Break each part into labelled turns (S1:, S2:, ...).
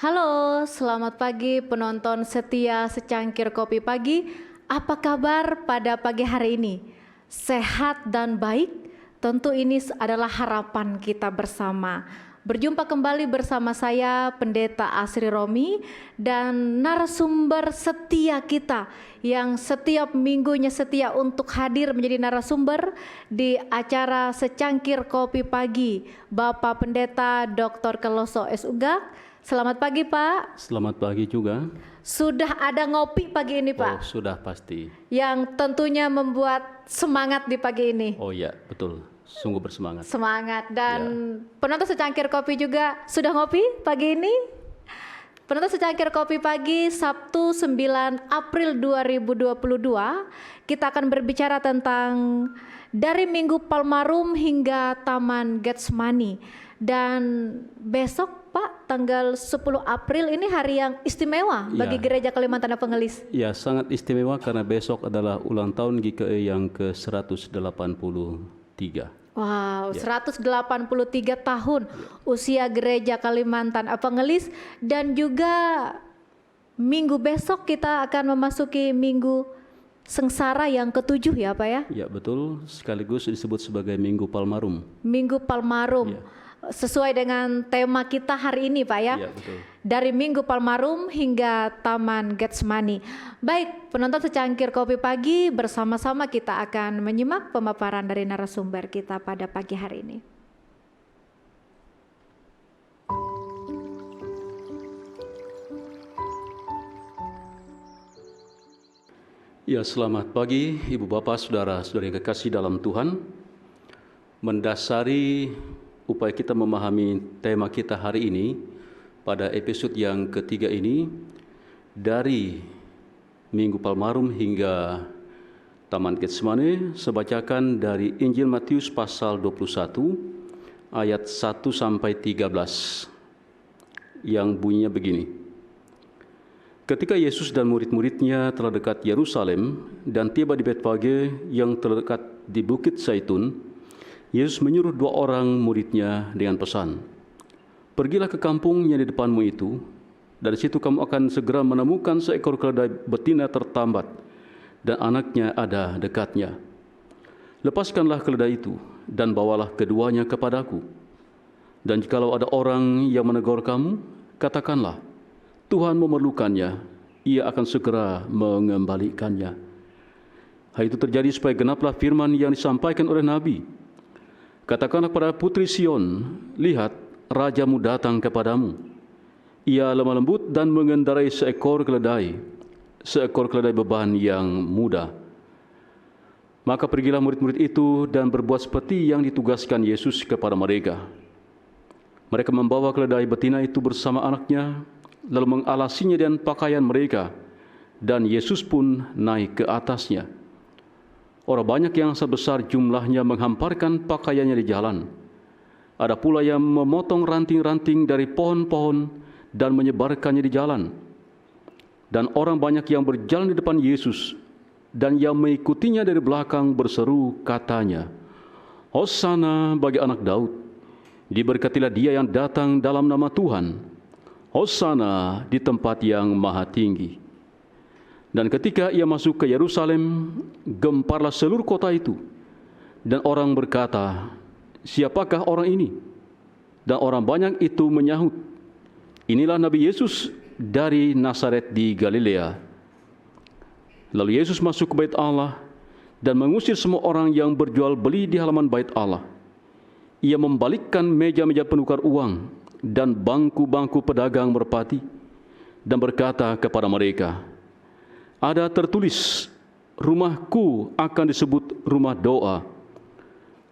S1: Halo, selamat pagi penonton setia secangkir kopi pagi. Apa kabar pada pagi hari ini? Sehat dan baik? Tentu ini adalah harapan kita bersama. Berjumpa kembali bersama saya Pendeta Asri Romi dan narasumber setia kita yang setiap minggunya setia untuk hadir menjadi narasumber di acara Secangkir Kopi Pagi, Bapak Pendeta Dr. Keloso S. Ugak. Selamat pagi Pak.
S2: Selamat pagi juga.
S1: Sudah ada ngopi pagi ini Pak?
S2: Oh, sudah pasti.
S1: Yang tentunya membuat semangat di pagi ini.
S2: Oh ya, betul. Sungguh bersemangat.
S1: Semangat. Dan penonton secangkir kopi juga sudah ngopi pagi ini? Penonton secangkir kopi pagi Sabtu 9 April 2022, kita akan berbicara tentang dari Minggu Palmarum hingga Taman Getsemani. Dan besok Pak, tanggal 10 April ini hari yang istimewa bagi Gereja Kalimantan Pengelis.
S2: Ya, sangat istimewa karena besok adalah ulang tahun GKI yang ke-183.
S1: Wow, 183 tahun usia Gereja Kalimantan Pengelis, dan juga minggu besok kita akan memasuki minggu sengsara yang ke-7 ya Pak ya?
S2: Ya, betul. Sekaligus disebut sebagai Minggu Palmarum.
S1: Minggu Palmarum.
S2: Ya.
S1: Sesuai dengan tema kita hari ini Pak ya.
S2: Ya, betul.
S1: Dari Minggu Palmarum hingga Taman Getsemani. Baik, penonton secangkir kopi pagi, bersama-sama kita akan menyimak pemaparan dari narasumber kita pada pagi hari ini.
S2: Ya, selamat pagi Ibu Bapak, Saudara-saudari yang kekasih dalam Tuhan. Mendasari upaya kita memahami tema kita hari ini pada episode yang ketiga ini, dari Minggu Palmarum hingga Taman Getsemani, saya bacakan dari Injil Matius pasal 21 ayat 1 sampai 13 yang bunyinya begini. Ketika Yesus dan murid-muridnya telah dekat Yerusalem dan tiba di Betfage yang terdekat di Bukit Zaitun, Yesus menyuruh 2 orang muridnya dengan pesan, "Pergilah ke kampung yang di depanmu itu, dari situ kamu akan segera menemukan seekor keledai betina tertambat dan anaknya ada dekatnya. Lepaskanlah keledai itu dan bawalah keduanya kepadaku. Dan jikalau ada orang yang menegur kamu, katakanlah, Tuhan memerlukannya, ia akan segera mengembalikannya." Hal itu terjadi supaya genaplah firman yang disampaikan oleh Nabi, "Katakanlah kepada putri Sion, lihat, rajamu datang kepadamu. Ia lemah lembut dan mengendarai seekor keledai beban yang muda." Maka pergilah murid-murid itu dan berbuat seperti yang ditugaskan Yesus kepada mereka. Mereka membawa keledai betina itu bersama anaknya, lalu mengalasinya dengan pakaian mereka, dan Yesus pun naik ke atasnya. Orang banyak yang sebesar jumlahnya menghamparkan pakaiannya di jalan. Ada pula yang memotong ranting-ranting dari pohon-pohon dan menyebarkannya di jalan. Dan orang banyak yang berjalan di depan Yesus dan yang mengikutinya dari belakang berseru katanya, "Hosana bagi anak Daud, diberkatilah dia yang datang dalam nama Tuhan. Hosana di tempat yang maha tinggi." Dan ketika ia masuk ke Yerusalem, gemparlah seluruh kota itu. Dan orang berkata, "Siapakah orang ini?" Dan orang banyak itu menyahut, "Inilah Nabi Yesus dari Nazaret di Galilea." Lalu Yesus masuk ke bait Allah dan mengusir semua orang yang berjual beli di halaman bait Allah. Ia membalikkan meja-meja penukar uang dan bangku-bangku pedagang merpati dan berkata kepada mereka, "Ada tertulis, rumahku akan disebut rumah doa,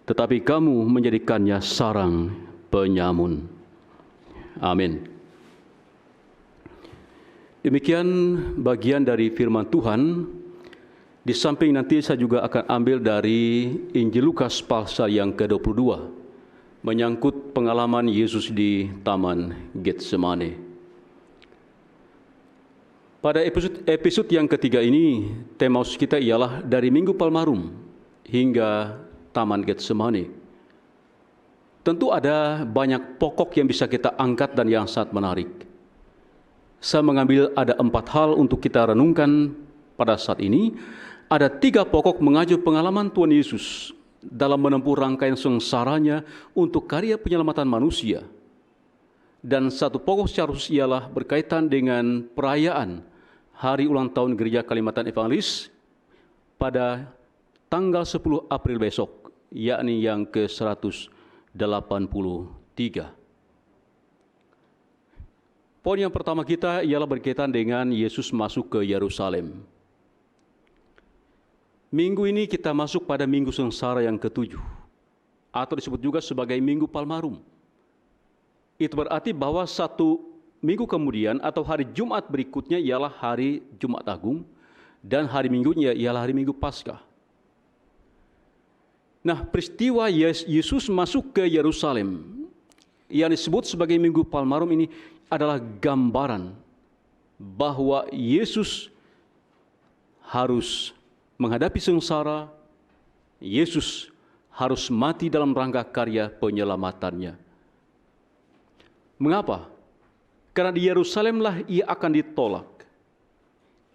S2: tetapi kamu menjadikannya sarang penyamun." Amin. Demikian bagian dari firman Tuhan. Di samping nanti saya juga akan ambil dari Injil Lukas pasal yang ke-22, menyangkut pengalaman Yesus di Taman Getsemani. Pada episode yang ketiga ini, tema kita ialah dari Minggu Palmarum hingga Taman Getsemani. Tentu ada banyak pokok yang bisa kita angkat dan yang sangat menarik. saya mengambil ada 4 hal untuk kita renungkan pada saat ini. Ada 3 pokok mengacu pengalaman Tuhan Yesus dalam menempuh rangkaian sengsaranya untuk karya penyelamatan manusia. Dan 1 pokok secara khusus ialah berkaitan dengan perayaan hari ulang tahun Gereja Kalimantan Evangelis pada tanggal 10 April besok, yakni yang ke-183. Poin yang pertama kita ialah berkaitan dengan Yesus masuk ke Yerusalem. Minggu ini kita masuk pada minggu sengsara yang ke-7, atau disebut juga sebagai Minggu Palmarum. Itu berarti bahwa 1 minggu kemudian atau hari Jumat berikutnya ialah hari Jumat Agung, dan hari Minggunya ialah hari Minggu Paskah. Nah, peristiwa Yesus masuk ke Yerusalem yang disebut sebagai Minggu Palmarum ini adalah gambaran bahwa Yesus harus menghadapi sengsara, Yesus harus mati dalam rangka karya penyelamatannya. Mengapa? Karena di Yerusalemlah ia akan ditolak.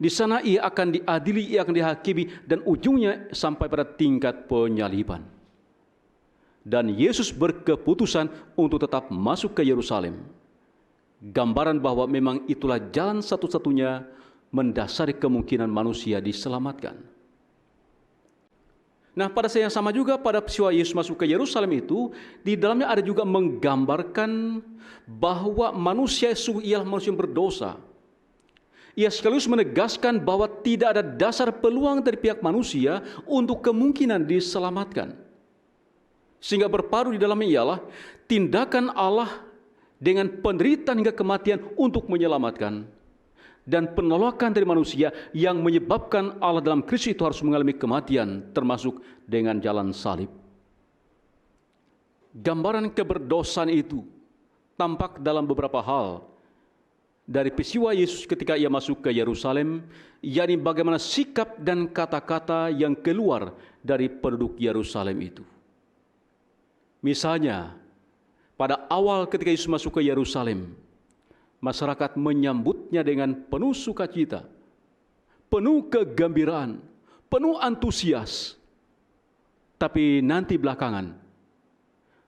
S2: Di sana ia akan diadili, ia akan dihakimi, dan ujungnya sampai pada tingkat penyaliban. Dan Yesus berkeputusan untuk tetap masuk ke Yerusalem. Gambaran bahwa memang itulah jalan satu-satunya mendasari kemungkinan manusia diselamatkan. Nah, pada saat yang sama juga pada peristiwa Yesus masuk ke Yerusalem itu, di dalamnya ada juga menggambarkan bahwa manusia ialah manusia yang berdosa. Ia sekaligus menegaskan bahwa tidak ada dasar peluang dari pihak manusia untuk kemungkinan diselamatkan. Sehingga berpadu di dalamnya ialah tindakan Allah dengan penderitaan hingga kematian untuk menyelamatkan, dan penolakan dari manusia yang menyebabkan Allah dalam Kristus itu harus mengalami kematian, termasuk dengan jalan salib. Gambaran keberdosaan itu tampak dalam beberapa hal dari peristiwa Yesus ketika ia masuk ke Yerusalem, yakni bagaimana sikap dan kata-kata yang keluar dari penduduk Yerusalem itu. Misalnya, pada awal ketika Yesus masuk ke Yerusalem, masyarakat menyambutnya dengan penuh sukacita, penuh kegembiraan, penuh antusias. Tapi nanti belakangan,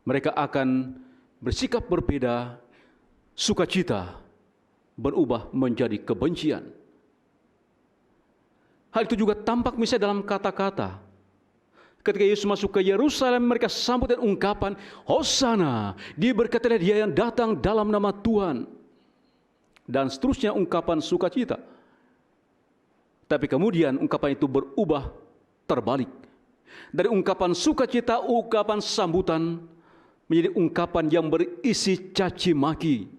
S2: mereka akan bersikap berbeda, sukacita berubah menjadi kebencian. Hal itu juga tampak misalnya dalam kata-kata. Ketika Yesus masuk ke Yerusalem, mereka sambut dengan ungkapan, Hosana, diberkatilah dia yang datang dalam nama Tuhan. Dan seterusnya ungkapan sukacita. Tapi kemudian ungkapan itu berubah terbalik. Dari ungkapan sukacita, ungkapan sambutan, menjadi ungkapan yang berisi caci maki,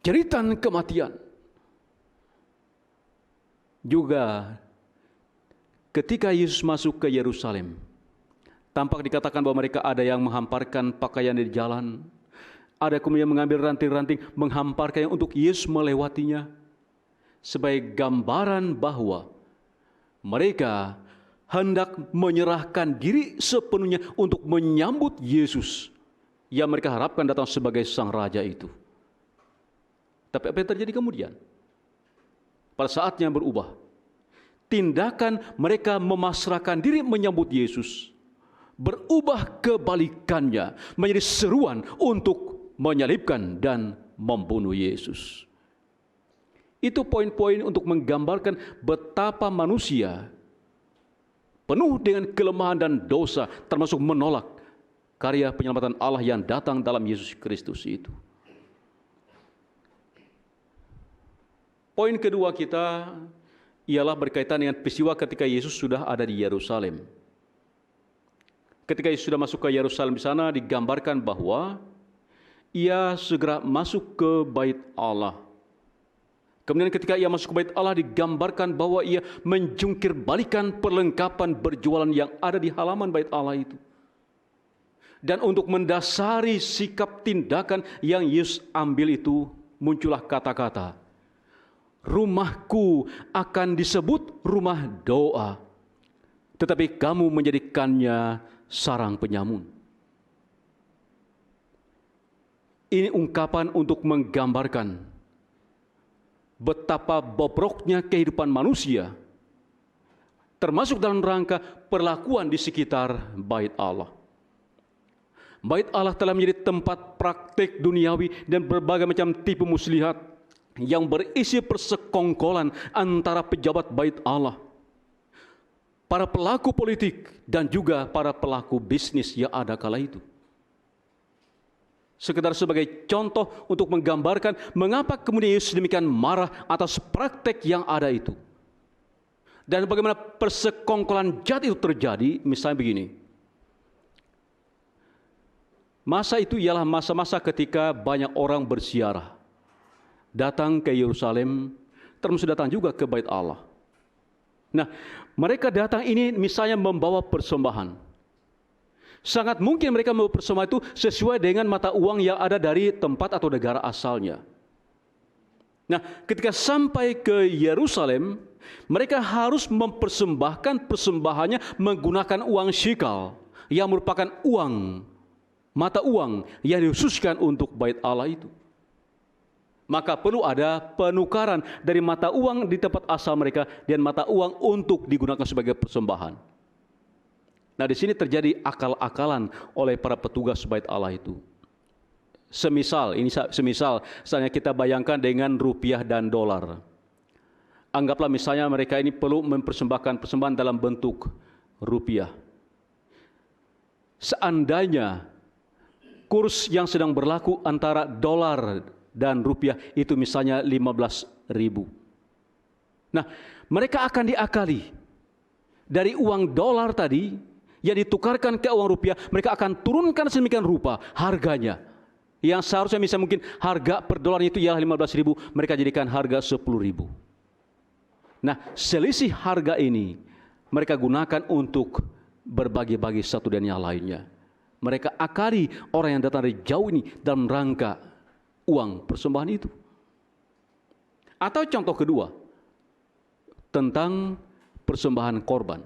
S2: jeritan kematian. Juga ketika Yesus masuk ke Yerusalem, tampak dikatakan bahwa mereka ada yang menghamparkan pakaian di jalan, ada kemudian mengambil ranting-ranting menghamparkannya untuk Yesus melewatinya, sebagai gambaran bahwa mereka hendak menyerahkan diri sepenuhnya untuk menyambut Yesus yang mereka harapkan datang sebagai Sang Raja itu. Tapi apa yang terjadi kemudian? Pada saatnya berubah. Tindakan mereka memasrahkan diri menyambut Yesus berubah kebalikannya menjadi seruan untuk menyalibkan dan membunuh Yesus. Itu poin-poin untuk menggambarkan betapa manusia penuh dengan kelemahan dan dosa, termasuk menolak karya penyelamatan Allah yang datang dalam Yesus Kristus itu. Poin kedua kita ialah berkaitan dengan peristiwa ketika Yesus sudah ada di Yerusalem. Ketika Yesus sudah masuk ke Yerusalem, di sana digambarkan bahwa ia segera masuk ke bait Allah. Kemudian ketika ia masuk ke bait Allah, digambarkan bahwa ia menjungkir balikan perlengkapan berjualan yang ada di halaman bait Allah itu. Dan untuk mendasari sikap tindakan yang Yesus ambil itu, muncullah kata-kata, rumahku akan disebut rumah doa, tetapi kamu menjadikannya sarang penyamun. Ini ungkapan untuk menggambarkan betapa bobroknya kehidupan manusia, termasuk dalam rangka perlakuan di sekitar Bait Allah. Bait Allah telah menjadi tempat praktik duniawi dan berbagai macam tipu muslihat yang berisi persekongkolan antara pejabat Bait Allah, para pelaku politik, dan juga para pelaku bisnis yang ada kala itu. Sekedar sebagai contoh untuk menggambarkan mengapa kemudian Yesus demikian marah atas praktek yang ada itu. Dan bagaimana persekongkolan jahat itu terjadi, misalnya begini. Masa itu ialah masa-masa ketika banyak orang berziarah, datang ke Yerusalem, termasuk datang juga ke Bait Allah. Nah, mereka datang ini misalnya membawa persembahan. Sangat mungkin mereka membawa persembahan itu sesuai dengan mata uang yang ada dari tempat atau negara asalnya. Nah, ketika sampai ke Yerusalem, mereka harus mempersembahkan persembahannya menggunakan uang shikal, yang merupakan uang, mata uang yang dikhususkan untuk Bait Allah itu. Maka perlu ada penukaran dari mata uang di tempat asal mereka dan mata uang untuk digunakan sebagai persembahan. Nah, di sini terjadi akal-akalan oleh para petugas Bait Allah itu. Semisal misalnya kita bayangkan dengan rupiah dan dolar. Anggaplah misalnya mereka ini perlu mempersembahkan persembahan dalam bentuk rupiah. Seandainya kurs yang sedang berlaku antara dolar dan rupiah itu misalnya 15.000. Nah, mereka akan diakali dari uang dolar tadi yang ditukarkan ke uang rupiah, mereka akan turunkan sedemikian rupa harganya. Yang seharusnya misalnya mungkin harga per dolar itu ialah 15.000, mereka jadikan harga 10.000. Nah, selisih harga ini mereka gunakan untuk berbagi-bagi satu dan yang lainnya. Mereka akali orang yang datang dari jauh ini dalam rangka uang persembahan itu. Atau contoh kedua, tentang persembahan korban.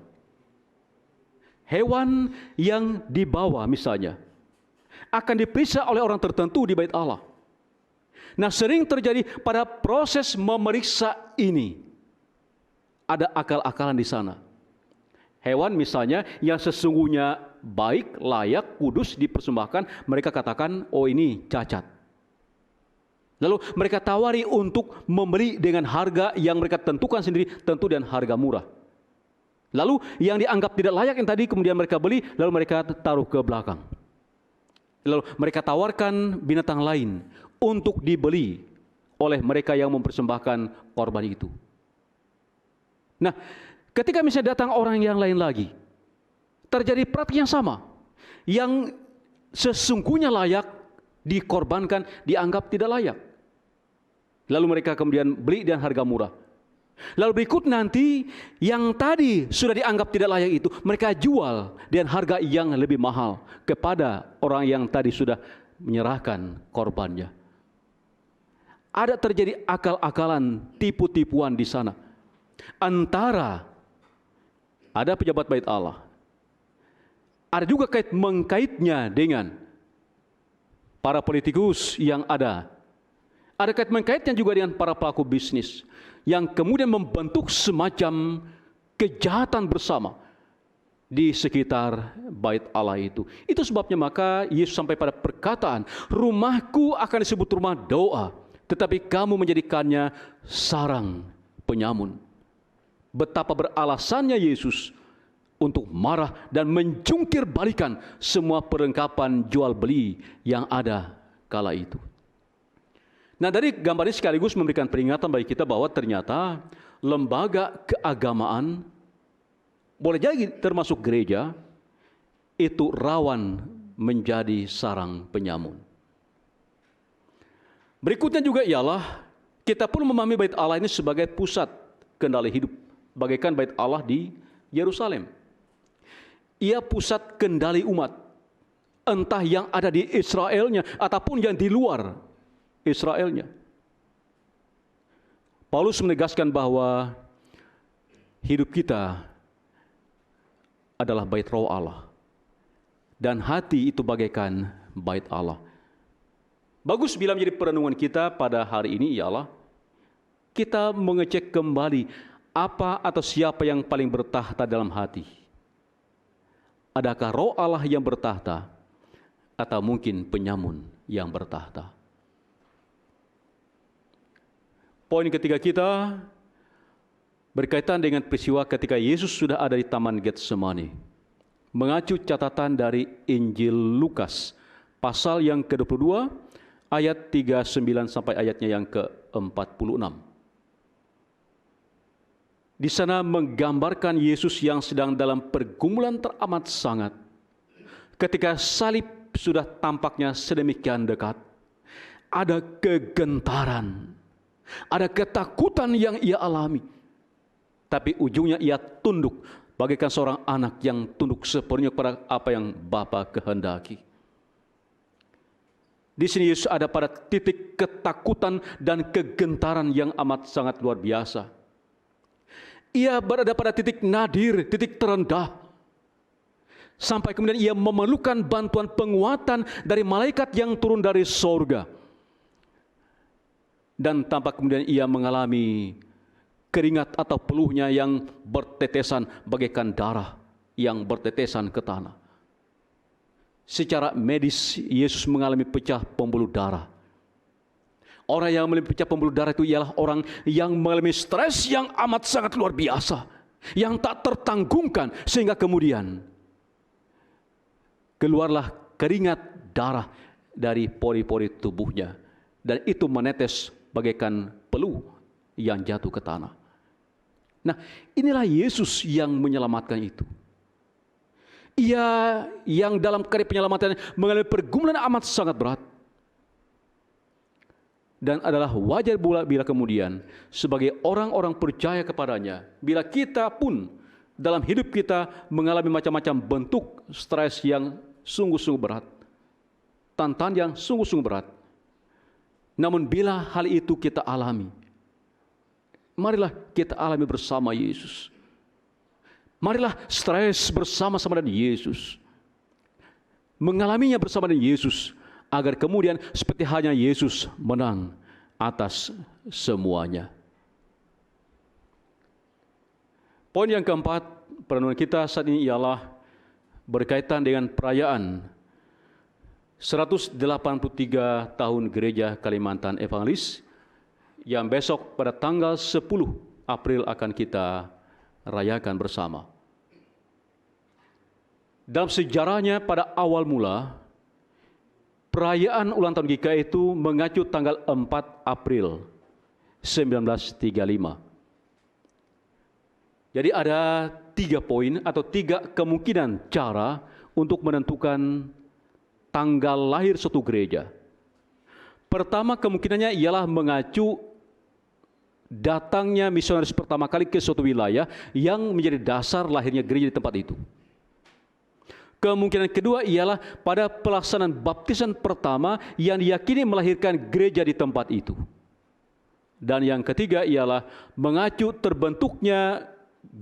S2: Hewan yang dibawa misalnya akan diperiksa oleh orang tertentu di Bait Allah. Nah, sering terjadi pada proses memeriksa ini ada akal-akalan di sana. Hewan misalnya yang sesungguhnya baik, layak, kudus dipersembahkan, mereka katakan, oh ini cacat. Lalu mereka tawari untuk membeli dengan harga yang mereka tentukan sendiri, tentu dan harga murah. Lalu yang dianggap tidak layak yang tadi kemudian mereka beli, lalu mereka taruh ke belakang. Lalu mereka tawarkan binatang lain untuk dibeli oleh mereka yang mempersembahkan korban itu. Nah, ketika misalnya datang orang yang lain lagi, terjadi praktik yang sama. Yang sesungguhnya layak dikorbankan, dianggap tidak layak. Lalu mereka kemudian beli dengan harga murah. Lalu berikut nanti yang tadi sudah dianggap tidak layak itu mereka jual dengan harga yang lebih mahal kepada orang yang tadi sudah menyerahkan korbannya. Ada terjadi akal-akalan, tipu-tipuan di sana. Antara ada pejabat Bait Allah, ada juga mengkaitnya dengan para politikus yang ada. Ada kait mengkaitnya juga dengan para pelaku bisnis yang kemudian membentuk semacam kejahatan bersama di sekitar Bait Allah itu. Itu sebabnya maka Yesus sampai pada perkataan, rumahku akan disebut rumah doa, tetapi kamu menjadikannya sarang penyamun. Betapa beralasannya Yesus untuk marah dan menjungkir balikan semua perlengkapan jual beli yang ada kala itu. Nah, dari gambar ini sekaligus memberikan peringatan bagi kita bahwa ternyata lembaga keagamaan, boleh jadi termasuk gereja, itu rawan menjadi sarang penyamun. Berikutnya juga ialah kita perlu memahami Bait Allah ini sebagai pusat kendali hidup, bagaikan Bait Allah di Yerusalem. Ia pusat kendali umat, entah yang ada di Israelnya ataupun yang di luar Israelnya. Paulus menegaskan bahwa hidup kita adalah bait roh Allah dan hati itu bagaikan bait Allah. Bagus bila menjadi perenungan kita pada hari ini ialah kita mengecek kembali apa atau siapa yang paling bertahta dalam hati. Adakah Roh Allah yang bertahta atau mungkin penyamun yang bertahta? Poin ketiga kita berkaitan dengan peristiwa ketika Yesus sudah ada di Taman Getsemani. Mengacu catatan dari Injil Lukas, pasal yang ke-22, ayat 39 sampai ayatnya yang ke-46. Di sana menggambarkan Yesus yang sedang dalam pergumulan teramat sangat. Ketika salib sudah tampaknya sedemikian dekat, ada kegentaran, ada ketakutan yang ia alami. Tapi ujungnya ia tunduk bagaikan seorang anak yang tunduk sepenuhnya kepada apa yang Bapa kehendaki. Di sini Yesus ada pada titik ketakutan dan kegentaran yang amat sangat luar biasa. Ia berada pada titik nadir, titik terendah. Sampai kemudian ia memerlukan bantuan penguatan dari malaikat yang turun dari sorga. Dan tampak kemudian ia mengalami keringat atau peluhnya yang bertetesan bagaikan darah yang bertetesan ke tanah. Secara medis, Yesus mengalami pecah pembuluh darah. Orang yang mengalami pecah pembuluh darah itu ialah orang yang mengalami stres yang amat sangat luar biasa, yang tak tertanggungkan, sehingga kemudian keluarlah keringat darah dari pori-pori tubuhnya, dan itu menetes bagaikan peluh yang jatuh ke tanah. Nah, inilah Yesus yang menyelamatkan itu. Ia yang dalam karya penyelamatannya mengalami pergumulan amat sangat berat. Dan adalah wajar pula bila kemudian sebagai orang-orang percaya kepadanya, bila kita pun dalam hidup kita mengalami macam-macam bentuk stres yang sungguh-sungguh berat, tantangan yang sungguh-sungguh berat. Namun bila hal itu kita alami, marilah kita alami bersama Yesus. Marilah stres bersama-sama dengan Yesus, mengalaminya bersama dengan Yesus, agar kemudian seperti hanya Yesus menang atas semuanya. Poin yang keempat, perenungan kita saat ini ialah berkaitan dengan perayaan 183 tahun Gereja Kalimantan Evangelis yang besok pada tanggal 10 April akan kita rayakan bersama. Dalam sejarahnya pada awal mula, perayaan ulang tahun GKI itu mengacu tanggal 4 April 1935. Jadi ada 3 poin atau 3 kemungkinan cara untuk menentukan tanggal lahir suatu gereja. Pertama kemungkinannya ialah mengacu datangnya misionaris pertama kali ke suatu wilayah yang menjadi dasar lahirnya gereja di tempat itu. Kemungkinan kedua ialah pada pelaksanaan baptisan pertama yang diyakini melahirkan gereja di tempat itu. Dan yang ketiga ialah mengacu terbentuknya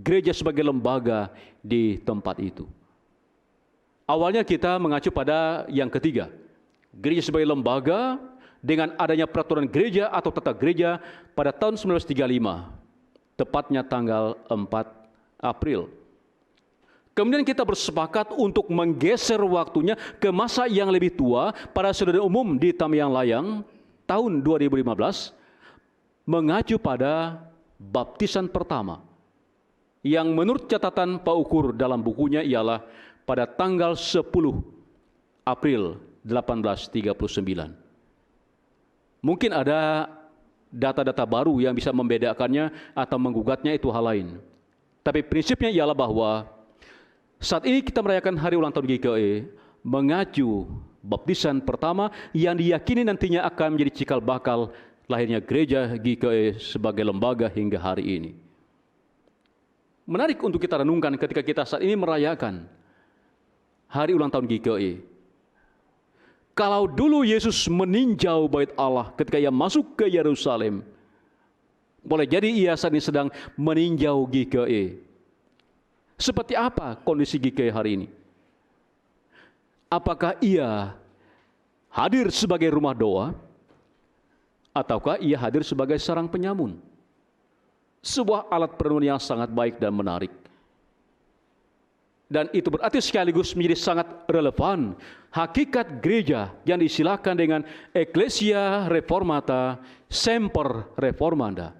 S2: gereja sebagai lembaga di tempat itu. Awalnya kita mengacu pada yang ketiga, gereja sebagai lembaga dengan adanya peraturan gereja atau tata gereja pada tahun 1935, tepatnya tanggal 4 April. Kemudian kita bersepakat untuk menggeser waktunya ke masa yang lebih tua pada saudara umum di Tamiang Layang tahun 2015, mengacu pada baptisan pertama yang menurut catatan Pak Ukur dalam bukunya ialah pada tanggal 10 April 1839. Mungkin ada data-data baru yang bisa membedakannya atau menggugatnya, itu hal lain. Tapi prinsipnya ialah bahwa saat ini kita merayakan hari ulang tahun GKI mengacu baptisan pertama yang diyakini nantinya akan menjadi cikal bakal lahirnya gereja GKI sebagai lembaga hingga hari ini. Menarik untuk kita renungkan ketika kita saat ini merayakan hari ulang tahun GKI. Kalau dulu Yesus meninjau bait Allah ketika ia masuk ke Yerusalem, boleh jadi ia saat ini sedang meninjau GKI. Seperti apa kondisi GKI hari ini? Apakah ia hadir sebagai rumah doa, ataukah ia hadir sebagai sarang penyamun? sebuah alat perenungan yang sangat baik dan menarik. Dan itu berarti sekaligus menjadi sangat relevan hakikat gereja yang disilakan dengan Ecclesia Reformata Semper Reformanda.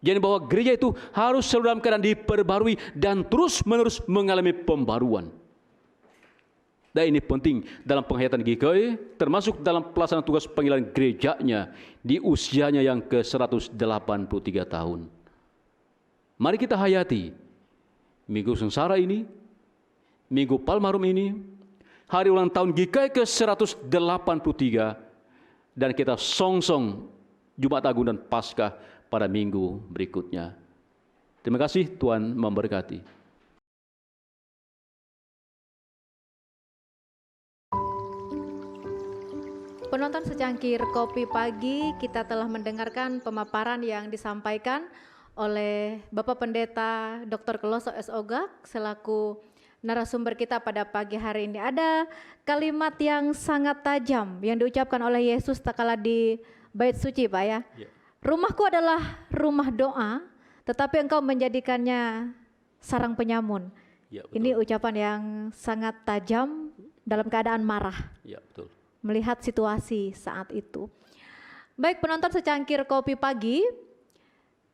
S2: Jadi bahwa gereja itu harus selalu dalam keadaan diperbarui dan terus-menerus mengalami pembaruan. Dan ini penting dalam penghayatan GKI, termasuk dalam pelaksanaan tugas panggilan gerejanya di usianya yang ke-183 tahun. Mari kita hayati Minggu Sengsara ini, Minggu Palmarum ini, hari ulang tahun GKI ke-183, dan kita songsong Jumat Agung dan Paskah pada minggu berikutnya. Terima kasih, Tuhan memberkati.
S1: Penonton secangkir kopi pagi, kita telah mendengarkan pemaparan yang disampaikan oleh Bapak Pendeta Dr. Kloso S. Ogak selaku narasumber kita pada pagi hari ini. Ada kalimat yang sangat tajam yang diucapkan oleh Yesus tak kala di bait suci, Pak ya. Rumahku adalah rumah doa, tetapi engkau menjadikannya sarang penyamun.
S2: Ya,
S1: ini ucapan yang sangat tajam dalam keadaan marah.
S2: Ya, betul.
S1: Melihat situasi saat itu. Baik, penonton secangkir kopi pagi,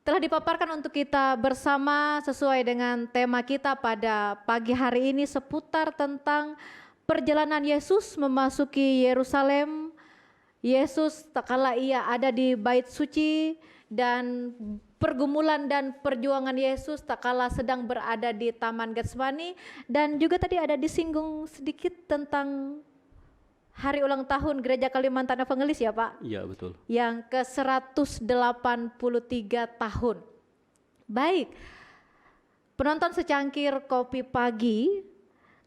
S1: telah dipaparkan untuk kita bersama sesuai dengan tema kita pada pagi hari ini seputar tentang perjalanan Yesus memasuki Yerusalem. Yesus tak kala ia ada di bait suci, dan pergumulan dan perjuangan Yesus tak kala sedang berada di Taman Getsemani, dan juga tadi ada disinggung sedikit tentang hari ulang tahun Gereja Kalimantan Evangelis ya Pak?
S2: Iya, betul.
S1: Yang ke-183 tahun. Baik, penonton secangkir kopi pagi,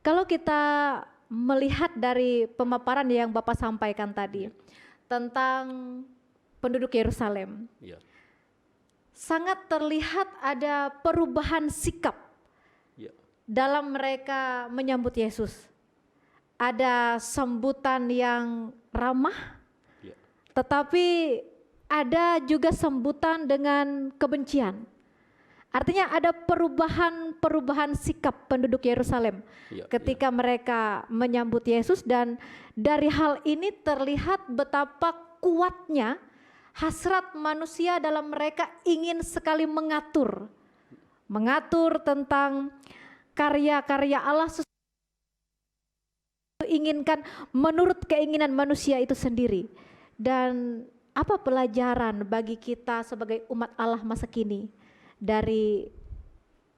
S1: kalau kita melihat dari pemaparan yang Bapak sampaikan tadi tentang penduduk Yerusalem, sangat terlihat ada perubahan sikap dalam mereka menyambut Yesus. Ada sambutan yang ramah, tetapi ada juga sambutan dengan kebencian. Artinya ada perubahan sikap penduduk Yerusalem ketika mereka menyambut Yesus, dan dari hal ini terlihat betapa kuatnya hasrat manusia dalam mereka ingin sekali mengatur tentang karya-karya Allah, inginkan menurut keinginan manusia itu sendiri. Dan apa pelajaran bagi kita sebagai umat Allah masa kini dari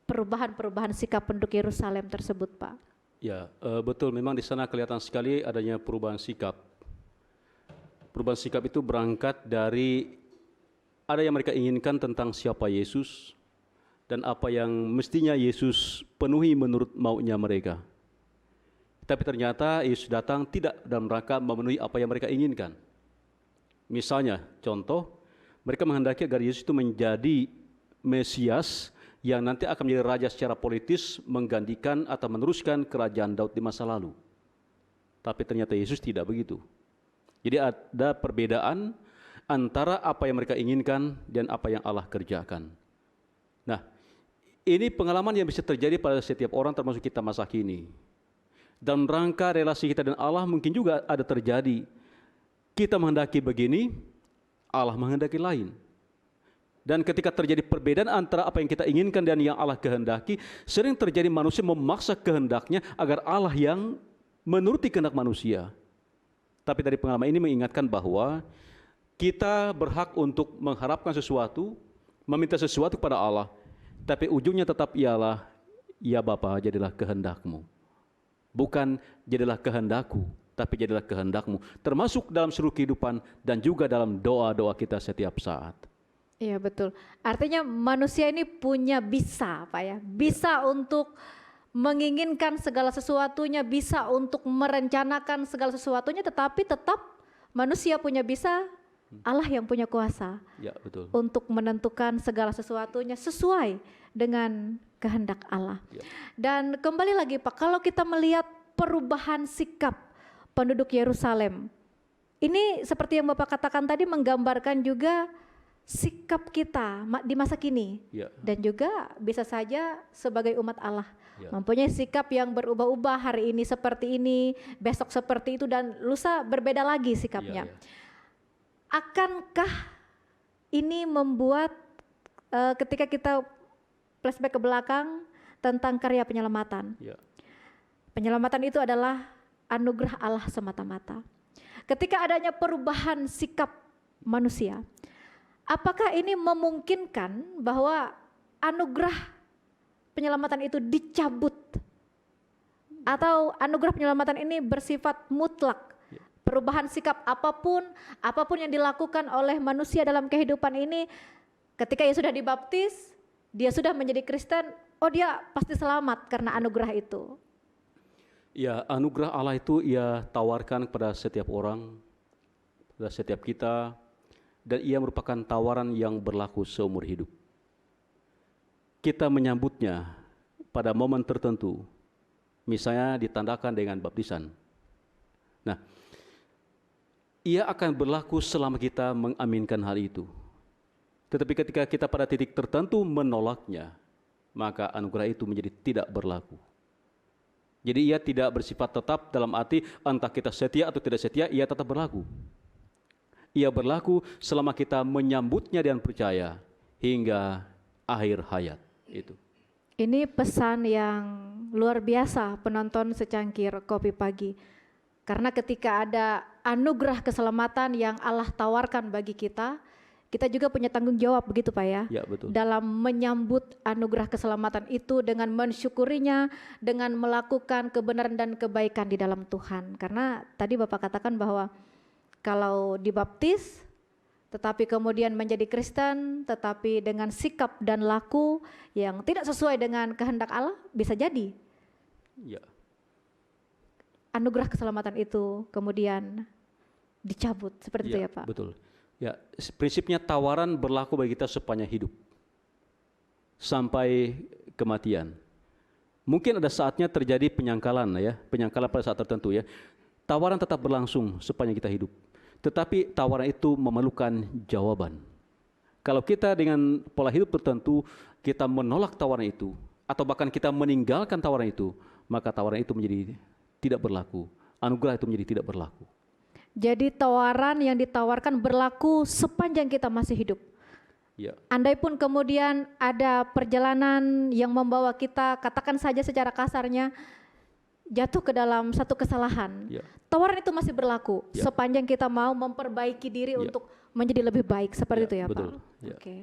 S1: perubahan sikap penduduk Yerusalem tersebut, Pak?
S2: Ya, betul. Memang di sana kelihatan sekali adanya perubahan sikap. Perubahan sikap itu berangkat dari ada yang mereka inginkan tentang siapa Yesus dan apa yang mestinya Yesus penuhi menurut maunya mereka. Tapi ternyata Yesus datang tidak dalam rangka memenuhi apa yang mereka inginkan. Misalnya, contoh, mereka menghendaki agar Yesus itu menjadi Mesias yang nanti akan menjadi raja secara politis, menggantikan atau meneruskan kerajaan Daud di masa lalu. Tapi ternyata Yesus tidak begitu. Jadi ada perbedaan antara apa yang mereka inginkan dan apa yang Allah kerjakan. Nah, ini pengalaman yang bisa terjadi pada setiap orang termasuk kita masa kini. Dalam rangka relasi kita dan Allah mungkin juga ada terjadi. Kita menghendaki begini, Allah menghendaki lain. Dan ketika terjadi perbedaan antara apa yang kita inginkan dan yang Allah kehendaki, sering terjadi manusia memaksa kehendaknya agar Allah yang menuruti kehendak manusia. Tapi dari pengalaman ini mengingatkan bahwa kita berhak untuk mengharapkan sesuatu, meminta sesuatu kepada Allah, tapi ujungnya tetap ialah, ya Bapa, jadilah kehendakmu. Bukan jadilah kehendakku, tapi jadilah kehendakmu. Termasuk dalam seluruh kehidupan dan juga dalam doa-doa kita setiap saat.
S1: Iya, betul. Artinya manusia ini punya bisa, Pak ya. Bisa untuk menginginkan segala sesuatunya, bisa untuk merencanakan segala sesuatunya, tetapi tetap manusia punya bisa, Allah yang punya kuasa.
S2: Ya, betul.
S1: Untuk menentukan segala sesuatunya sesuai dengan kehendak Allah. Ya. Dan kembali lagi Pak, kalau kita melihat perubahan sikap penduduk Yerusalem, ini seperti yang Bapak katakan tadi menggambarkan juga sikap kita di masa kini,
S2: Ya.
S1: dan juga bisa saja sebagai umat Allah
S2: Ya.
S1: mempunyai sikap yang berubah-ubah, hari ini seperti ini, besok seperti itu, dan lusa berbeda lagi sikapnya.
S2: Ya.
S1: Akankah ini membuat ketika kita flashback ke belakang tentang karya penyelamatan?
S2: Ya.
S1: Penyelamatan itu adalah anugerah Allah semata-mata. Ketika adanya perubahan sikap manusia, apakah ini memungkinkan bahwa anugerah penyelamatan itu dicabut? Atau anugerah penyelamatan ini bersifat mutlak? Perubahan sikap apapun yang dilakukan oleh manusia dalam kehidupan ini, ketika ia sudah dibaptis, dia sudah menjadi Kristen, oh dia pasti selamat karena anugerah itu.
S2: Ya, anugerah Allah itu ia tawarkan kepada setiap orang, kepada setiap kita, dan ia merupakan tawaran yang berlaku seumur hidup. Kita menyambutnya pada momen tertentu, misalnya ditandakan dengan baptisan. Nah, ia akan berlaku selama kita mengaminkan hal itu. Tetapi ketika kita pada titik tertentu menolaknya, maka anugerah itu menjadi tidak berlaku. Jadi ia tidak bersifat tetap, dalam arti entah kita setia atau tidak setia, ia tetap berlaku. Ia berlaku selama kita menyambutnya dan percaya hingga akhir hayat. Itu.
S1: Ini pesan yang luar biasa penonton secangkir kopi pagi. Karena ketika ada anugerah keselamatan yang Allah tawarkan bagi kita, kita juga punya tanggung jawab, begitu Pak ya?
S2: Ya, betul.
S1: Dalam menyambut anugerah keselamatan itu dengan mensyukurinya, dengan melakukan kebenaran dan kebaikan di dalam Tuhan. Karena tadi Bapak katakan bahwa kalau dibaptis, tetapi kemudian menjadi Kristen, tetapi dengan sikap dan laku yang tidak sesuai dengan kehendak Allah, bisa jadi
S2: Ya.
S1: anugerah keselamatan itu kemudian dicabut, seperti itu ya Pak?
S2: Betul. Ya, prinsipnya tawaran berlaku bagi kita sepanjang hidup sampai kematian. Mungkin ada saatnya terjadi penyangkalan ya, penyangkalan pada saat tertentu ya. Tawaran tetap berlangsung sepanjang kita hidup. Tetapi tawaran itu memerlukan jawaban. Kalau kita dengan pola hidup tertentu kita menolak tawaran itu atau bahkan kita meninggalkan tawaran itu, maka tawaran itu menjadi tidak berlaku. Anugerah itu menjadi tidak berlaku.
S1: Jadi tawaran yang ditawarkan berlaku sepanjang kita masih hidup.
S2: Ya.
S1: Andai pun kemudian ada perjalanan yang membawa kita, katakan saja secara kasarnya, jatuh ke dalam satu kesalahan.
S2: Ya.
S1: Tawaran itu masih berlaku
S2: Ya.
S1: sepanjang kita mau memperbaiki diri
S2: Ya.
S1: untuk menjadi lebih baik, seperti
S2: Ya,
S1: itu ya
S2: betul.
S1: Pak?
S2: Ya.
S1: Oke.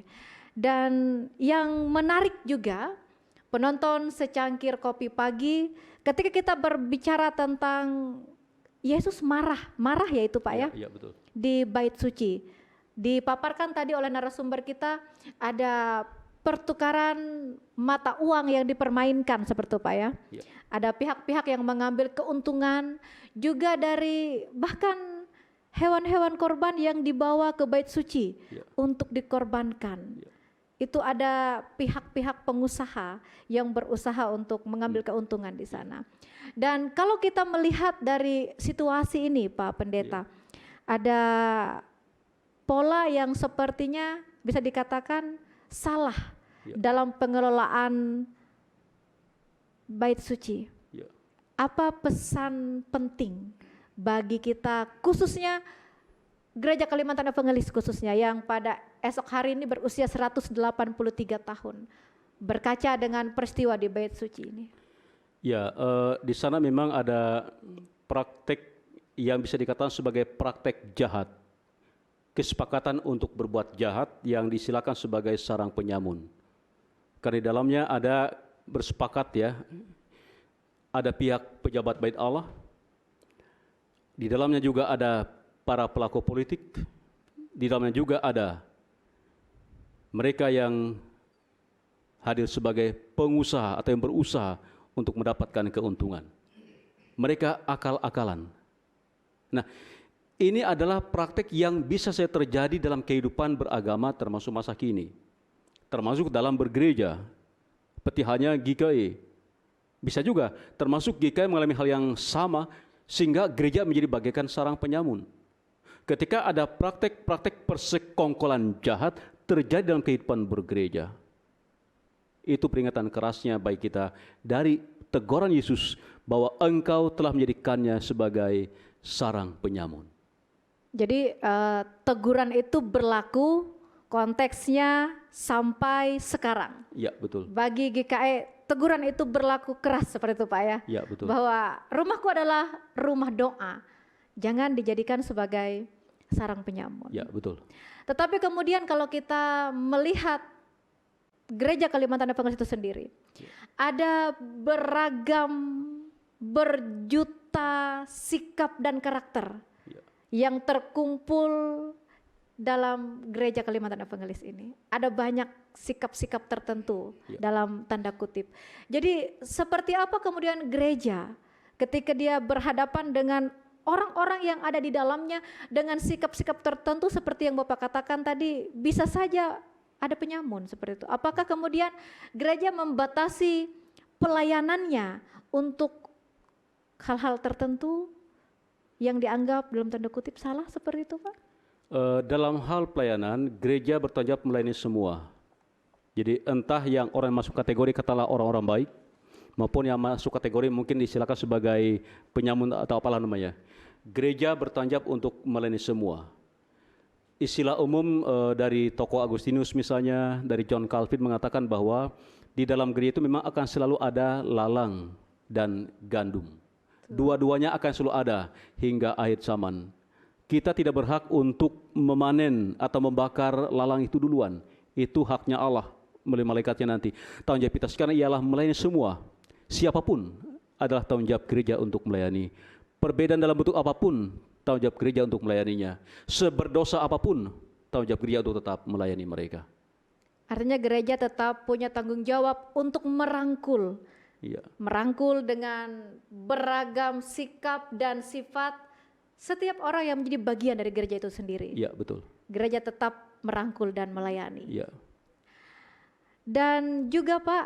S1: Dan yang menarik juga, penonton secangkir kopi pagi, ketika kita berbicara tentang Yesus marah ya itu Pak ya?
S2: Ya, betul.
S1: Di bait suci. Dipaparkan tadi oleh narasumber kita, ada pertukaran mata uang yang dipermainkan seperti itu Pak ya.
S2: Ya.
S1: Ada pihak-pihak yang mengambil keuntungan, juga dari bahkan hewan-hewan korban yang dibawa ke bait suci
S2: Ya.
S1: untuk dikorbankan.
S2: Ya.
S1: Itu ada pihak-pihak pengusaha yang berusaha untuk mengambil keuntungan di sana. Dan kalau kita melihat dari situasi ini Pak Pendeta, ada pola yang sepertinya bisa dikatakan salah dalam pengelolaan bait suci.
S2: Ya.
S1: Apa pesan penting bagi kita, khususnya Gereja Kalimantan Evangelis khususnya yang pada esok hari ini berusia 183 tahun, berkaca dengan peristiwa di bait suci ini?
S2: Ya, di sana memang ada praktek yang bisa dikatakan sebagai praktek jahat. Kesepakatan untuk berbuat jahat yang disilakan sebagai sarang penyamun. Karena di dalamnya ada bersepakat ya, ada pihak pejabat bait Allah, di dalamnya juga ada para pelaku politik, di dalamnya juga ada mereka yang hadir sebagai pengusaha atau yang berusaha untuk mendapatkan keuntungan. Mereka akal-akalan. Nah, ini adalah praktek yang bisa saja terjadi dalam kehidupan beragama termasuk masa kini. Termasuk dalam bergereja, seperti halnya GKI. Bisa juga termasuk GKI mengalami hal yang sama sehingga gereja menjadi bagaikan sarang penyamun. Ketika ada praktek-praktek persekongkolan jahat terjadi dalam kehidupan bergereja, itu peringatan kerasnya bagi kita dari teguran Yesus bahwa engkau telah menjadikannya sebagai sarang penyamun.
S1: Jadi teguran itu berlaku konteksnya sampai sekarang.
S2: Ya, betul.
S1: Bagi GKE teguran itu berlaku keras seperti itu Pak ya.
S2: Ya, betul.
S1: Bahwa rumahku adalah rumah doa. Jangan dijadikan sebagai sarang penyamun.
S2: Ya, betul.
S1: Tetapi kemudian kalau kita melihat Gereja Kalimantan Evangelis itu sendiri, ada beragam berjuta sikap dan karakter yang terkumpul dalam Gereja Kalimantan Evangelis ini. Ada banyak sikap-sikap tertentu dalam tanda kutip. Jadi seperti apa kemudian gereja ketika dia berhadapan dengan orang-orang yang ada di dalamnya dengan sikap-sikap tertentu seperti yang Bapak katakan tadi, bisa saja ada penyamun seperti itu. Apakah kemudian gereja membatasi pelayanannya untuk hal-hal tertentu yang dianggap dalam tanda kutip salah seperti itu Pak?
S2: Dalam hal pelayanan, gereja bertanggung jawab melayani semua. Jadi entah yang orang yang masuk kategori katalah orang-orang baik, maupun yang masuk kategori mungkin disilakan sebagai penyamun atau apalah namanya. Gereja bertanggung jawab untuk melayani semua. Istilah umum dari tokoh Agustinus misalnya, dari John Calvin mengatakan bahwa di dalam gereja itu memang akan selalu ada lalang dan gandum. Dua-duanya akan selalu ada hingga akhir zaman. Kita tidak berhak untuk memanen atau membakar lalang itu duluan. Itu haknya Allah melalui malaikatnya nanti. Tanggung jawab kita sekarang ialah melayani semua. Siapapun adalah tanggung jawab gereja untuk melayani. Perbedaan dalam bentuk apapun, tanggung jawab gereja untuk melayaninya. Seberdosa apapun, tanggung jawab gereja untuk tetap melayani mereka.
S1: Artinya gereja tetap punya tanggung jawab untuk merangkul.
S2: Iya.
S1: Merangkul dengan beragam sikap dan sifat setiap orang yang menjadi bagian dari gereja itu sendiri.
S2: Iya, betul.
S1: Gereja tetap merangkul dan melayani.
S2: Iya.
S1: Dan juga Pak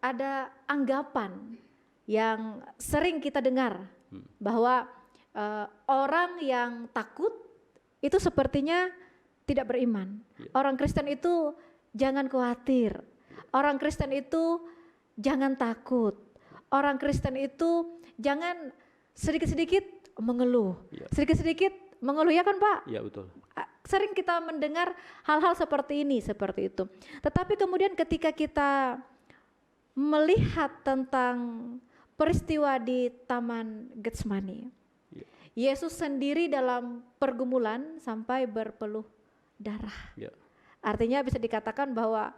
S1: ada anggapan yang sering kita dengar bahwa orang yang takut itu sepertinya tidak beriman. Orang Kristen itu jangan khawatir. Orang Kristen itu jangan takut. Orang Kristen itu jangan sedikit-sedikit mengeluh. Sedikit-sedikit mengeluh, ya kan Pak?
S2: Iya, betul.
S1: Sering kita mendengar hal-hal seperti ini, seperti itu. Tetapi kemudian ketika kita melihat tentang peristiwa di Taman Getsemani, Yesus sendiri dalam pergumulan sampai berpeluh darah. Artinya bisa dikatakan bahwa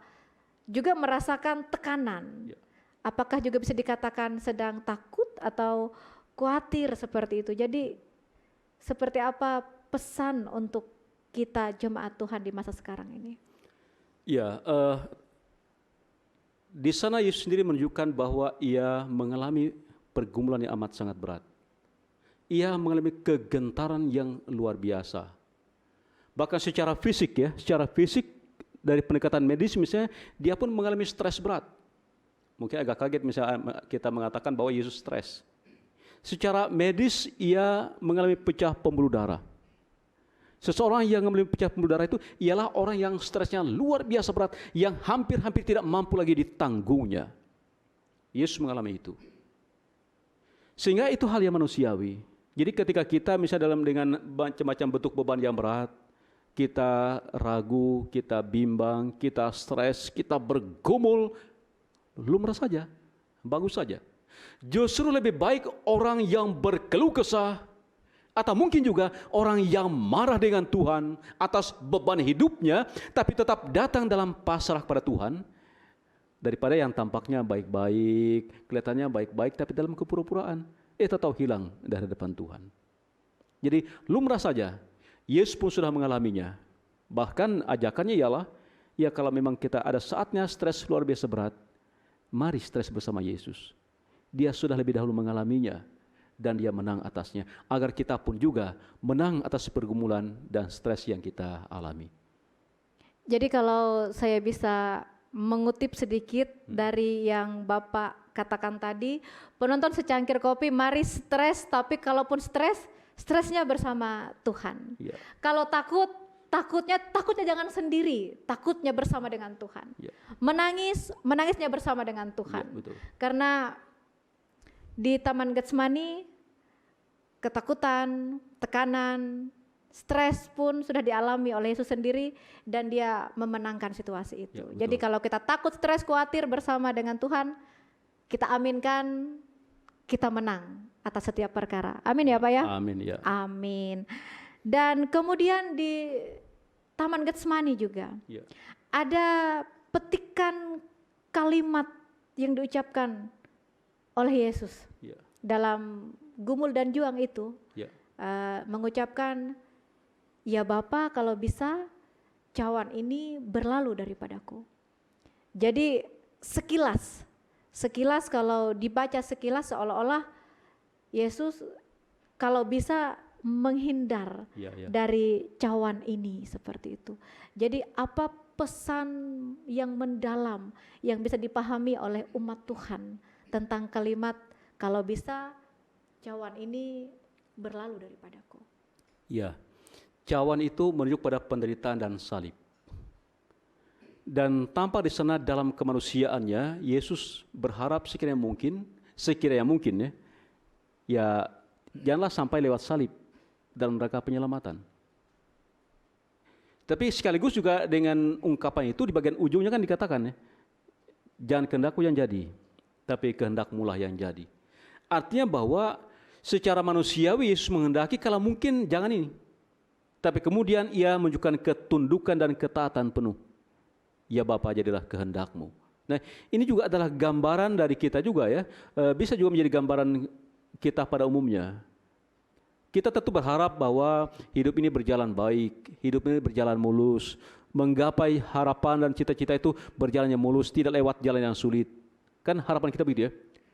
S1: juga merasakan tekanan. Apakah juga bisa dikatakan sedang takut atau khawatir seperti itu? Jadi seperti apa pesan untuk kita jemaat Tuhan di masa sekarang ini?
S2: Ya, di sana Yesus sendiri menunjukkan bahwa ia mengalami pergumulan yang amat sangat berat. Ia mengalami kegentaran yang luar biasa. Bahkan secara fisik dari pendekatan medis misalnya, dia pun mengalami stres berat. Mungkin agak kaget misalnya kita mengatakan bahwa Yesus stres. Secara medis ia mengalami pecah pembuluh darah. Seseorang yang mengalami pecah pembuluh darah itu ialah orang yang stresnya luar biasa berat, yang hampir-hampir tidak mampu lagi ditanggungnya. Yesus mengalami itu. Sehingga itu hal yang manusiawi. Jadi ketika kita misalnya dengan macam-macam bentuk beban yang berat, kita ragu, kita bimbang, kita stres, kita bergumul, lumrah saja, bagus saja. Justru lebih baik orang yang berkeluh kesah, atau mungkin juga orang yang marah dengan Tuhan atas beban hidupnya, tapi tetap datang dalam pasrah pada Tuhan, daripada yang tampaknya baik-baik, kelihatannya baik-baik, tapi dalam kepura-puraan, tahu hilang dari hadapan Tuhan. Jadi lumrah saja, Yesus pun sudah mengalaminya. Bahkan ajakannya ialah, ya kalau memang kita ada saatnya stres luar biasa berat, mari stres bersama Yesus. Dia sudah lebih dahulu mengalaminya dan dia menang atasnya, agar kita pun juga menang atas pergumulan dan stres yang kita alami.
S1: Jadi kalau saya bisa mengutip sedikit dari yang Bapak katakan tadi, penonton secangkir kopi mari stres, tapi kalaupun stres stresnya bersama Tuhan.
S2: Ya.
S1: Kalau takutnya jangan sendiri, takutnya bersama dengan Tuhan.
S2: Ya.
S1: Menangisnya bersama dengan Tuhan.
S2: Ya, betul.
S1: Karena di Taman Getsemani, ketakutan, tekanan, stres pun sudah dialami oleh Yesus sendiri dan dia memenangkan situasi itu.
S2: Ya,
S1: jadi kalau kita takut, stres, khawatir bersama dengan Tuhan, kita aminkan, kita menang atas setiap perkara. Amin ya Pak ya?
S2: Amin ya.
S1: Amin. Dan kemudian di Taman Getsemani juga
S2: Ya.
S1: ada petikan kalimat yang diucapkan oleh Yesus
S2: Ya.
S1: dalam gumul dan juang itu.
S2: Ya.
S1: Mengucapkan, ya Bapa, kalau bisa cawan ini berlalu daripadaku. Jadi sekilas kalau dibaca sekilas seolah-olah Yesus kalau bisa menghindar
S2: Ya, ya.
S1: dari cawan ini seperti itu. Jadi apa pesan yang mendalam yang bisa dipahami oleh umat Tuhan tentang kalimat kalau bisa cawan ini berlalu daripadaku?
S2: Ya, cawan itu menunjuk pada penderitaan dan salib. Dan tampak di sana dalam kemanusiaannya, Yesus berharap sekiranya mungkin ya janganlah sampai lewat salib dalam rangka penyelamatan. Tapi sekaligus juga dengan ungkapan itu di bagian ujungnya kan dikatakan ya, jangan kehendakku yang jadi, tapi kehendakmu lah yang jadi. Artinya bahwa secara manusiawi Yesus menghendaki kalau mungkin jangan ini. Tapi kemudian ia menunjukkan ketundukan dan ketaatan penuh. Ya Bapa, jadilah kehendakmu. Nah, ini juga adalah gambaran dari kita juga ya. Bisa juga menjadi gambaran kita pada umumnya. Kita tentu berharap bahwa hidup ini berjalan baik, hidup ini berjalan mulus, menggapai harapan dan cita-cita itu berjalannya mulus, tidak lewat jalan yang sulit. Kan harapan kita begitu ya.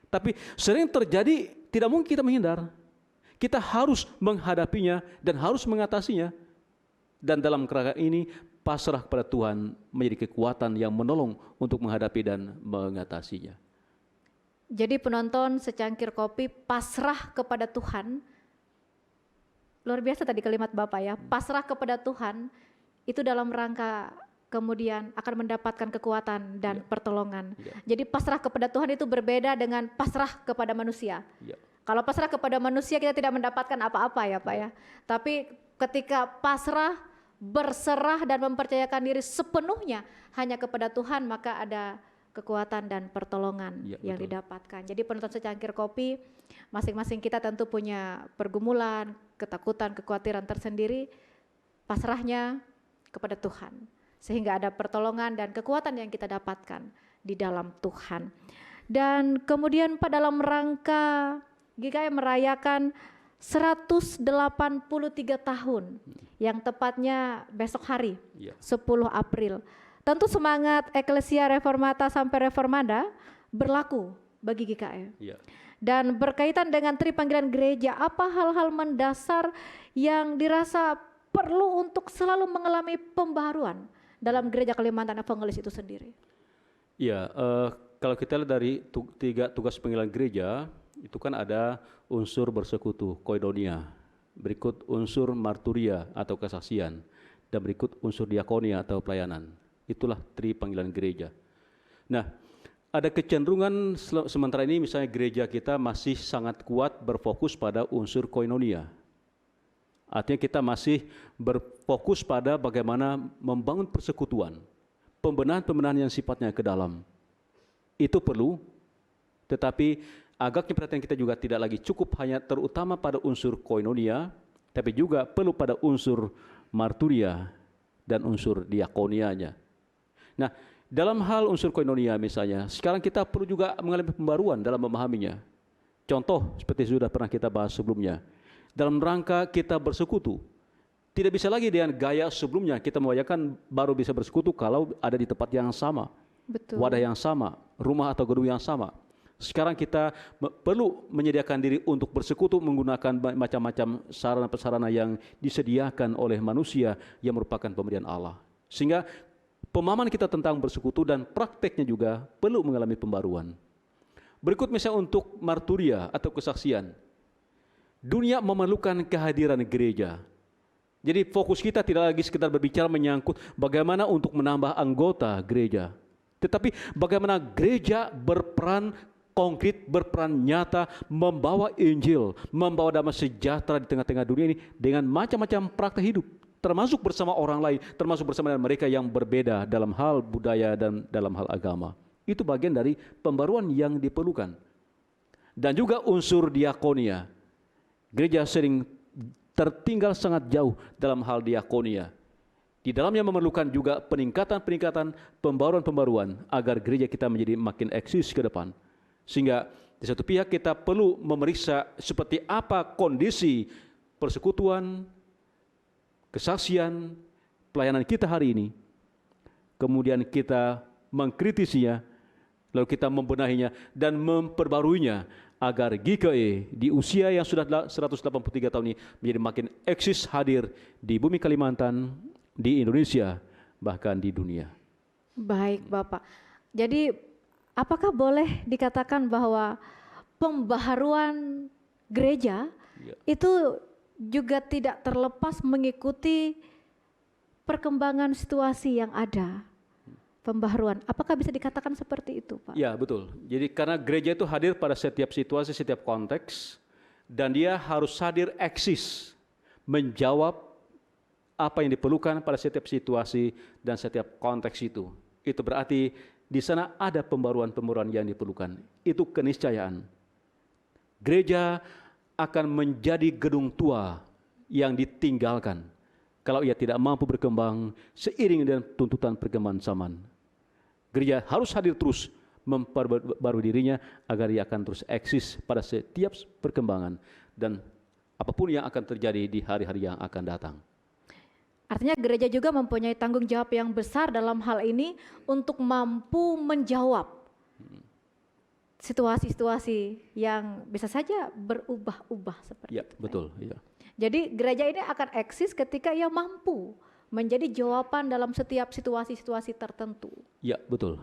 S2: Tapi sering terjadi, tidak mungkin kita menghindar. Kita harus menghadapinya dan harus mengatasinya. Dan dalam kerangka ini, pasrah kepada Tuhan menjadi kekuatan yang menolong untuk menghadapi dan mengatasinya.
S1: Jadi penonton secangkir kopi pasrah kepada Tuhan. Luar biasa tadi kalimat Bapak ya, pasrah kepada Tuhan itu dalam rangka kemudian akan mendapatkan kekuatan dan pertolongan. Jadi pasrah kepada Tuhan itu berbeda dengan pasrah kepada manusia. Kalau pasrah kepada manusia kita tidak mendapatkan apa-apa ya Pak ya. Tapi ketika pasrah, berserah dan mempercayakan diri sepenuhnya hanya kepada Tuhan, maka ada kekuatan dan pertolongan yang didapatkan. Jadi penonton secangkir kopi, masing-masing kita tentu punya pergumulan, ketakutan, kekhawatiran tersendiri, pasrahnya kepada Tuhan. Sehingga ada pertolongan dan kekuatan yang kita dapatkan di dalam Tuhan. Dan kemudian pada dalam rangka GKI merayakan 183 tahun, yang tepatnya besok hari, 10 April. Tentu semangat Eklesia Reformata sampai Reformanda berlaku bagi GKI. Dan berkaitan dengan tripanggilan gereja, apa hal-hal mendasar yang dirasa perlu untuk selalu mengalami pembaharuan dalam gereja Kalimantan Evangelis itu sendiri?
S2: Ya, kalau kita lihat dari 3 tugas panggilan gereja, itu kan ada unsur bersekutu, koinonia, berikut unsur marturia atau kesaksian, dan berikut unsur diakonia atau pelayanan. Itulah tripanggilan gereja. Nah, ada kecenderungan sementara ini misalnya gereja kita masih sangat kuat berfokus pada unsur koinonia. Artinya kita masih berfokus pada bagaimana membangun persekutuan, pembenahan-pembenahan yang sifatnya ke dalam. Itu perlu, tetapi agaknya perhatian kita juga tidak lagi cukup hanya terutama pada unsur koinonia, tapi juga perlu pada unsur marturia dan unsur diakonianya. Nah, dalam hal unsur koinonia misalnya, sekarang kita perlu juga mengalami pembaruan dalam memahaminya. Contoh seperti sudah pernah kita bahas sebelumnya, dalam rangka kita bersekutu, tidak bisa lagi dengan gaya sebelumnya kita membayangkan baru bisa bersekutu kalau ada di tempat yang sama, wadah yang sama, rumah atau gedung yang sama. Sekarang kita perlu menyediakan diri untuk bersekutu menggunakan macam-macam sarana-prasarana yang disediakan oleh manusia yang merupakan pemberian Allah. Sehingga pemahaman kita tentang bersekutu dan prakteknya juga perlu mengalami pembaruan. Berikut misalnya untuk marturia atau kesaksian. Dunia memerlukan kehadiran gereja. Jadi fokus kita tidak lagi sekedar berbicara menyangkut bagaimana untuk menambah anggota gereja, tetapi bagaimana gereja berperan konkret, berperan nyata, membawa Injil, membawa damai sejahtera di tengah-tengah dunia ini dengan macam-macam praktek hidup, termasuk bersama orang lain, termasuk bersama dengan mereka yang berbeda dalam hal budaya dan dalam hal agama. Itu bagian dari pembaruan yang diperlukan. Dan juga unsur diakonia. Gereja sering tertinggal sangat jauh dalam hal diakonia. Di dalamnya memerlukan juga peningkatan-peningkatan, pembaruan-pembaruan agar gereja kita menjadi makin eksis ke depan. Sehingga di satu pihak kita perlu memeriksa seperti apa kondisi persekutuan, kesaksian, pelayanan kita hari ini. Kemudian kita mengkritisinya, lalu kita membenahinya dan memperbaruinya agar GKI di usia yang sudah 183 tahun ini menjadi makin eksis hadir di bumi Kalimantan, di Indonesia, bahkan di dunia.
S1: Baik Bapak, jadi apakah boleh dikatakan bahwa pembaharuan gereja itu juga tidak terlepas mengikuti perkembangan situasi yang ada? Pembaharuan, apakah bisa dikatakan seperti itu, Pak?
S2: Ya, betul. Jadi karena gereja itu hadir pada setiap situasi, setiap konteks, dan dia harus hadir eksis, menjawab apa yang diperlukan pada setiap situasi dan setiap konteks itu. Itu berarti di sana ada pembaruan-pembaruan yang diperlukan. Itu keniscayaan. Gereja akan menjadi gedung tua yang ditinggalkan kalau ia tidak mampu berkembang seiring dengan tuntutan perkembangan zaman. Gereja harus hadir terus memperbarui dirinya agar ia akan terus eksis pada setiap perkembangan dan apapun yang akan terjadi di hari-hari yang akan datang.
S1: Artinya gereja juga mempunyai tanggung jawab yang besar dalam hal ini untuk mampu menjawab situasi-situasi yang bisa saja berubah-ubah seperti itu.
S2: Betul. Ya.
S1: Jadi gereja ini akan eksis ketika ia mampu menjadi jawaban dalam setiap situasi-situasi tertentu.
S2: Ya, betul.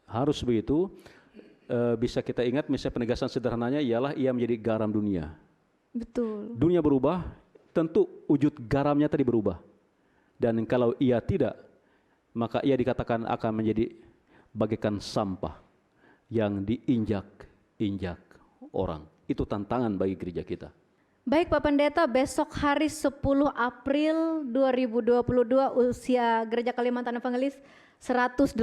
S2: Harus begitu. Bisa kita ingat misalnya penegasan sederhananya ialah ia menjadi garam dunia.
S1: Betul.
S2: Dunia berubah, tentu wujud garamnya tadi berubah. Dan kalau ia tidak, maka ia dikatakan akan menjadi bagaikan sampah yang diinjak-injak orang. Itu tantangan bagi gereja kita.
S1: Baik Pak Pendeta, besok hari 10 April 2022 usia Gereja Kalimantan Evangelis 183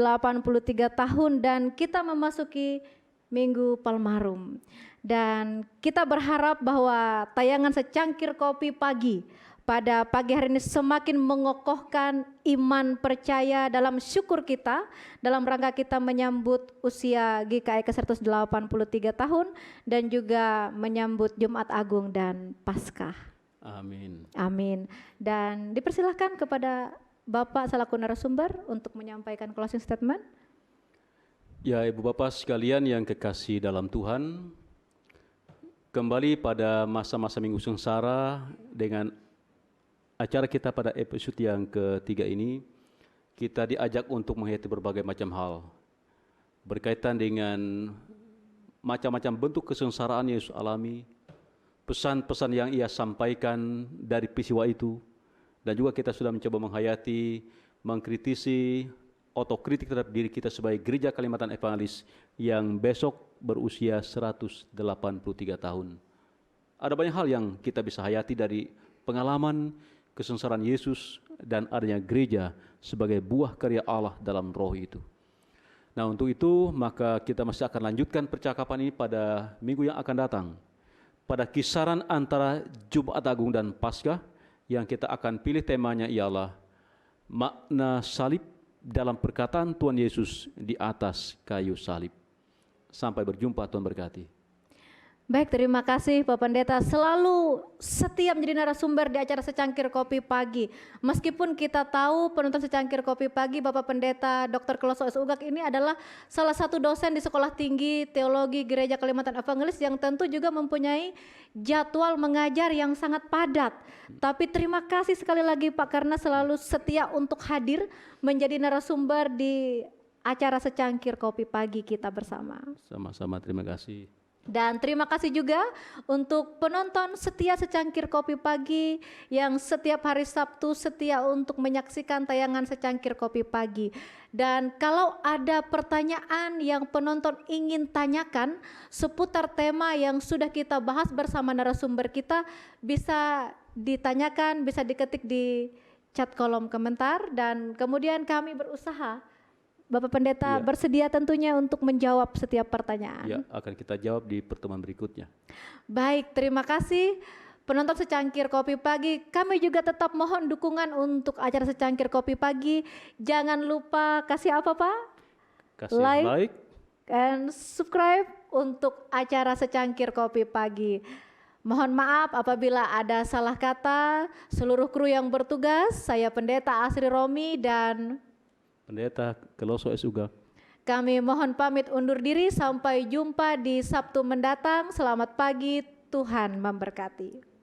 S1: tahun dan kita memasuki Minggu Palmarum. Dan kita berharap bahwa tayangan Secangkir Kopi Pagi pada pagi hari ini semakin mengokohkan iman percaya dalam syukur kita dalam rangka kita menyambut usia GKI ke-183 tahun dan juga menyambut Jumat Agung dan Paskah.
S2: Amin.
S1: Amin. Dan dipersilahkan kepada Bapak selaku narasumber untuk menyampaikan closing statement.
S2: Ya, Ibu Bapak sekalian yang kekasih dalam Tuhan, kembali pada masa-masa Minggu Sengsara dengan acara kita pada episode yang ketiga ini, kita diajak untuk menghayati berbagai macam hal berkaitan dengan macam-macam bentuk kesengsaraan yang Yesus alami, pesan-pesan yang ia sampaikan dari peristiwa itu, dan juga kita sudah mencoba menghayati, mengkritisi, otokritik terhadap diri kita sebagai Gereja Kalimantan Evangelis yang besok berusia 183 tahun. Ada banyak hal yang kita bisa hayati dari pengalaman kesengsaraan Yesus dan adanya gereja sebagai buah karya Allah dalam roh itu. Nah, untuk itu maka kita masih akan lanjutkan percakapan ini pada minggu yang akan datang. Pada kisaran antara Jumat Agung dan Paskah yang kita akan pilih temanya ialah makna salib dalam perkataan Tuhan Yesus di atas kayu salib. Sampai berjumpa, Tuhan berkati.
S1: Baik, terima kasih Pak Pendeta. Selalu setia menjadi narasumber di acara Secangkir Kopi Pagi. Meskipun kita tahu penonton Secangkir Kopi Pagi, Bapak Pendeta Dr. Kloso S. Ugak ini adalah salah satu dosen di Sekolah Tinggi Teologi Gereja Kalimantan Evangelis yang tentu juga mempunyai jadwal mengajar yang sangat padat. Tapi terima kasih sekali lagi Pak karena selalu setia untuk hadir menjadi narasumber di acara Secangkir Kopi Pagi kita bersama.
S2: Sama-sama, terima kasih.
S1: Dan terima kasih juga untuk penonton setia Secangkir Kopi Pagi yang setiap hari Sabtu setia untuk menyaksikan tayangan Secangkir Kopi Pagi. Dan kalau ada pertanyaan yang penonton ingin tanyakan seputar tema yang sudah kita bahas bersama narasumber kita, bisa ditanyakan, bisa diketik di chat kolom komentar, dan kemudian kami berusaha, Bapak Pendeta,
S2: Iya.
S1: bersedia tentunya untuk menjawab setiap pertanyaan.
S2: Ya, akan kita jawab di pertemuan berikutnya.
S1: Baik, terima kasih penonton Secangkir Kopi Pagi. Kami juga tetap mohon dukungan untuk acara Secangkir Kopi Pagi. Jangan lupa kasih apa, Pak?
S2: Kasih
S1: Like.
S2: like.
S1: Dan subscribe untuk acara Secangkir Kopi Pagi. Mohon maaf apabila ada salah kata. Seluruh kru yang bertugas, saya Pendeta Asri Romi dan
S2: Pendeta Keloso S. Uga.
S1: kami mohon pamit undur diri. Sampai jumpa di Sabtu mendatang. Selamat pagi, Tuhan memberkati.